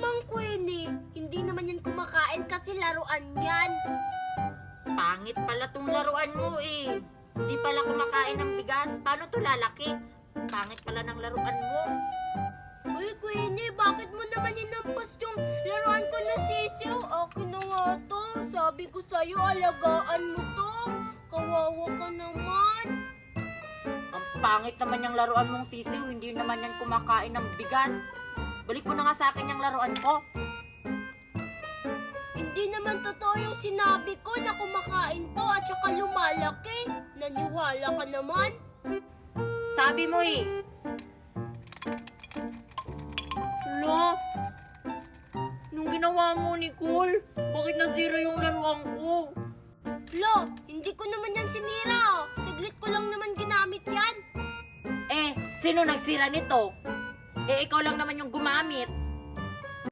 naman, Queenie. Hindi naman yan kumakain kasi laruan yan. Pangit pala tong laruan mo eh. Hindi pala kumakain ng bigas. Paano to lalaki? Pangit pala ng laruan mo. Uy, Queenie, bakit mo naman hinampas yung laruan ko na sisiw? Akin na nga to. Sabi ko sa'yo, alagaan mo to. Kawawa ka naman. Ang pangit naman yung laruan mong sisiw. Hindi naman yan kumakain ng bigas. Balik mo na nga sa akin yung laruan ko. Hindi naman totoo yung sinabi ko na kumakain to at saka lumalaki. Naniwala ka naman? Sabi mo eh. Hala? Nung ginawa mo, Nicole, bakit nasira yung laruan ko? Lo, hindi ko naman yan sinira. Oh. Saglit ko lang naman ginamit yan. Eh, sino nagsira nito? Eh, ikaw lang naman yung gumamit.